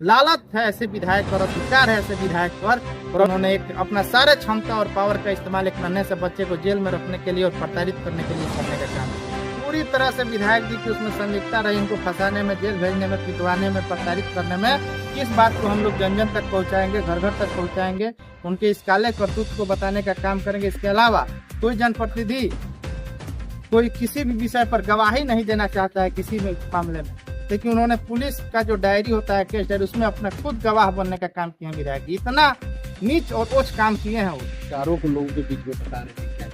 लालच है ऐसे विधायक पर, अधिकार है ऐसे विधायक पर, और उन्होंने एक अपना सारे क्षमता और पावर का इस्तेमाल एक नन्हे से बच्चे को जेल में रखने के लिए और प्रताड़ित करने के लिए करने का काम। पूरी तरह से विधायक जी की उसमें संलिप्तता रही, इनको फंसाने में, जेल भेजने में, पिटवाने में, प्रताड़ित करने में। इस बात को हम लोग जन जन तक पहुंचाएंगे, घर घर तक पहुंचाएंगे, उनके इस काले करतूत को बताने का काम करेंगे। इसके अलावा कोई जनप्रतिनिधि कोई किसी भी विषय पर गवाही नहीं देना चाहता है किसी भी मामले में, लेकिन उन्होंने पुलिस का जो डायरी होता है, केस डायरी, उसमें अपना खुद गवाह बनने का काम किया विधायक। इतना नीच और ओछ काम किए हैं वो। चारों को लोगों के बीच में बता रहे थे क्या?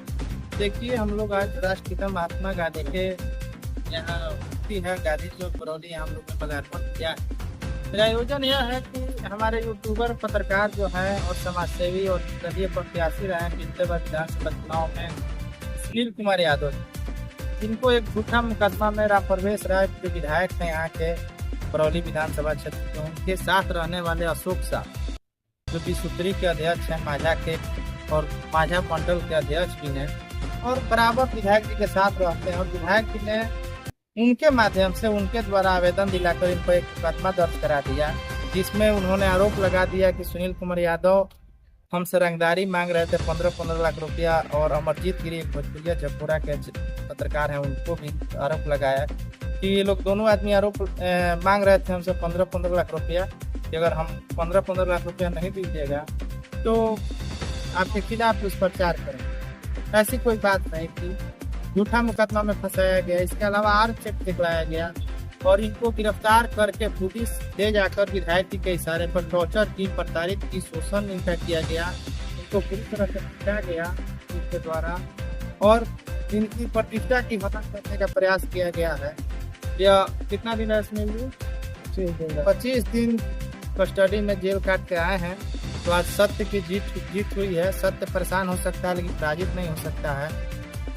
देखिए, हम लोग आज राष्ट्रपिता महात्मा गांधी के यहाँ है गांधी चौक बरौली, हम लोग ने पदार्पण किया है। मेरा आयोजन यह है कि हमारे यूट्यूबर, पत्रकार जो है और समाजसेवी और दलीय प्रत्याशी रहे हैं पिछले बार विधानसभा चुनाव में, सुनील कुमार यादव, जिनको एक झूठा मुकदमा में राम प्रवेश राय जो विधायक हैं यहाँ के बरौली विधानसभा क्षेत्र के, उनके साथ रहने वाले अशोक शाह जो विसूत्री के अध्यक्ष हैं माझा के, और माझा मंडल के अध्यक्ष भी हैं, और बराबर विधायक जी के साथ रहते हैं। और विधायक जी ने उनके माध्यम से, उनके द्वारा आवेदन दिलाकर इनको एक मुकदमा दर्ज करा दिया, जिसमें उन्होंने आरोप लगा दिया कि सुनील कुमार यादव हमसे रंगदारी मांग रहे थे 15-15 लाख रुपया, और अमरजीत गिरी भोजपुरिया जयपुरा के पत्रकार हैं, उनको भी आरोप लगाया कि ये लोग दोनों आदमी आरोप मांग रहे थे हमसे 15-15 लाख रुपया कि अगर हम 15-15 लाख रुपया नहीं दीजिएगा तो आपके खिलाफ उस प्रचार करें। ऐसी कोई बात नहीं थी, झूठा मुकदमा में फंसाया गया। इसके अलावा आर्मचेक दिखलाया गया और इनको गिरफ्तार करके पुलिस ले जाकर विधायक जी के इशारे पर टॉर्चर की, प्रताड़ित की, शोषण इनका किया गया, इनको पूरी तरह से पीटा गया इनके द्वारा, और इनकी प्रतिष्ठा की हनन करने का प्रयास किया गया है। यह कितना दिन है इसमें? 25 दिन कस्टडी में जेल काट के आए हैं। तो आज सत्य की जीत हुई है। सत्य परेशान हो सकता है लेकिन पराजित नहीं हो सकता है,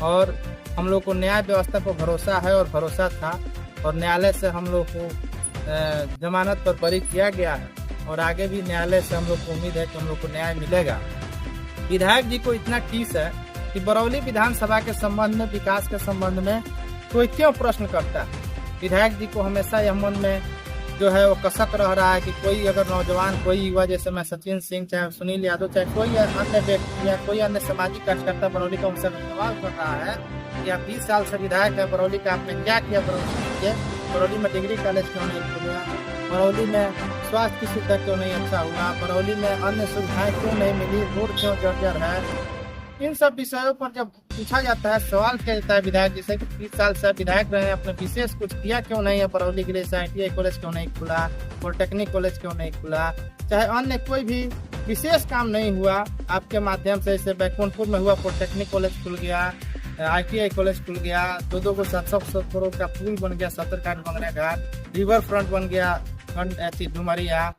और हम लोग को न्याय व्यवस्था पर भरोसा है और भरोसा था, और न्यायालय से हम लोग को जमानत पर बरी किया गया है, और आगे भी न्यायालय से हम लोग को उम्मीद है कि हम लोग को न्याय मिलेगा। विधायक जी को इतना ठीस है कि बरौली विधानसभा के संबंध में, विकास के संबंध में कोई क्यों प्रश्न करता है। विधायक जी को हमेशा यह मन में जो है वो कसक रह रहा है कि कोई अगर नौजवान, कोई युवा, जैसे मैं सचिन सिंह, चाहे सुनील यादव, चाहे कोई अन्य व्यक्ति या कोई अन्य सामाजिक कार्यकर्ता बरौली का उनसे सवाल कर रहा है कि आप 20 साल से विधायक है बरौली का, आपने क्या किया बरौली में डिग्री कॉलेज क्यों नहीं खुला, बरौली में स्वास्थ्य की सुविधा क्यों नहीं अच्छा हुआ, बरौली में अन्य सुविधाएं क्यों नहीं मिली, रोड क्यों जर्जर है। इन सब विषयों पर जब पूछा जाता है, सवाल किया जाता है विधायक जी से कि 30 साल से विधायक रहे हैं, अपने विशेष कुछ किया क्यों नहीं है बरौली के लिए, ITI कॉलेज क्यों नहीं खुला, पॉलिटेक्निक कॉलेज क्यों नहीं खुला, चाहे अन्य कोई भी विशेष काम नहीं हुआ आपके माध्यम से। जैसे बैकुंठपुर में हुआ, पॉलिटेक्निक कॉलेज खुल गया, ITI कॉलेज खुल गया, 2 को 700 करोड़ का पुल बन गया, 70 बंगला घाट, रिवर फ्रंट बन गया, डुमरिया,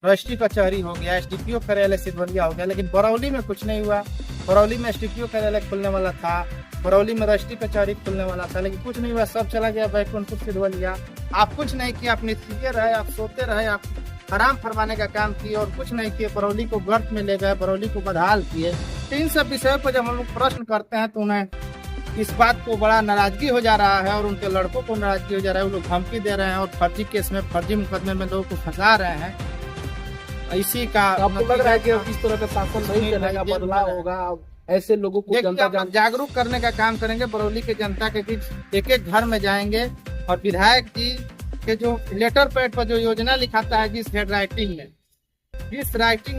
रजिस्ट्री कचहरी हो गया, SDPO कार्यालय सिद्धवलिया हो गया, लेकिन बरौली में कुछ नहीं हुआ। बरौली में SDPO कार्यालय खुलने वाला था, बरौली में रजिस्ट्री कचहरी खुलने वाला था, लेकिन कुछ नहीं हुआ, सब चला गया बैकुंठपुर सिद्धवलिया। आप कुछ नहीं किया, आप निष्क्रिय रहे, आप सोते रहे, आप हराम फरमाने का काम किए और कुछ नहीं किए। बरौली को गर्त में ले गए, बरौली को बदहाल किए। तो इन सब विषयों पर जब हम लोग प्रश्न करते हैं तो उन्हें इस बात को बड़ा नाराजगी हो जा रहा है, और उनके लड़कों को नाराजगी हो जा रहा है। वो लोग धमकी दे रहे हैं और फर्जी केस में, फर्जी मुकदमे में लोगों को फंसा रहे हैं। इसी का आपको लग रहा है कि इस तरह का शासन नहीं चलेगा, बदलाव होगा, ऐसे लोगों को जनता जागरूक करने का काम करेंगे। बरौली के जनता के बीच एक एक घर में जाएंगे, और विधायक जी के जो लेटर पैड पर जो योजना लिखाता है, जिस हेड राइटिंग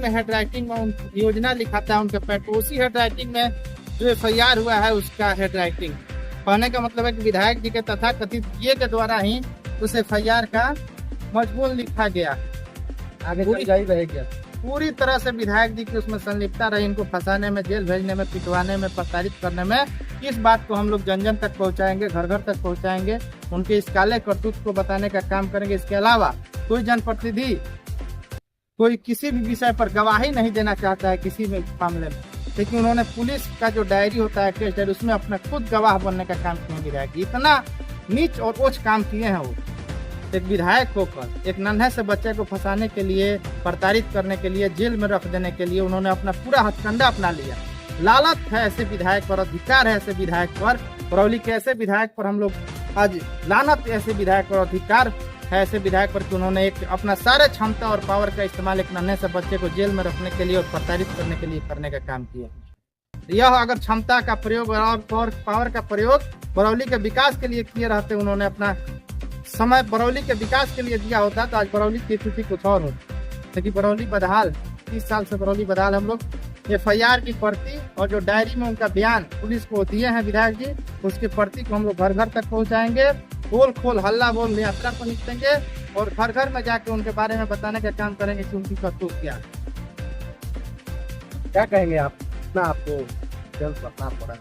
में हेड राइटिंग में योजना लिखाता है उनके पैड पर, उसी हेड राइटिंग में जो FIR हुआ है उसका हेड राइटिंग। कहने का मतलब है कि विधायक जी के तथाकथित ये के द्वारा ही उस FIR का मजमून लिखा गया। आगे जारी रहेगा। पूरी तरह से विधायक जी की उसमें संलिप्तता रही, इनको फंसाने में, जेल भेजने में, पिटवाने में, प्रताड़ित करने में। इस बात को हम लोग जन जन तक पहुंचाएंगे, घर घर तक पहुंचाएंगे, उनके इस काले करतूत को बताने का काम करेंगे। इसके अलावा कोई जनप्रतिनिधि कोई किसी भी विषय पर गवाही नहीं देना चाहता है किसी भी मामले में, लेकिन उन्होंने पुलिस का जो डायरी होता है, केस डायरी, उसमें अपना खुद गवाह बनने का काम किया विधायक। इतना नीच और ओछ काम किए हैं वो। एक विधायक होकर एक नन्हे से बच्चे को फंसाने के लिए, प्रताड़ित करने के लिए, जेल में रख देने के लिए उन्होंने अपना पूरा हथकंडा अपना लिया। लालच है ऐसे विधायक पर, अधिकार है ऐसे विधायक पर। बरौली के ऐसे विधायक पर हम लोग आज लानत, ऐसे विधायक पर, अधिकार है ऐसे विधायक पर कि उन्होंने एक अपना सारे क्षमता और पावर का इस्तेमाल एक नन्हे से बच्चे को जेल में रखने के लिए और प्रताड़ित करने के लिए करने का काम किया। यह अगर क्षमता का प्रयोग और पावर का प्रयोग बरौली के विकास के लिए किए रहते, उन्होंने अपना समय बरौली के विकास के लिए दिया होता तो आज बरौली की स्थिति कुछ और होती। लेकिन बरौली बदहाल, 30 साल से बरौली बदहाल। हम लोग FIR की प्रति और जो डायरी में उनका बयान पुलिस को दिए हैं विधायक जी, उसकी प्रति को हम लोग घर घर तक पहुंचाएंगे, बोल खोल हल्ला बोल यात्रा पर निकलेंगे और घर घर में जाके उनके बारे में बताने का काम करेंगे कि उनकी करतूत क्या है। क्या कहेंगे आप, इतना आपको जल्द पकड़ना पड़ा?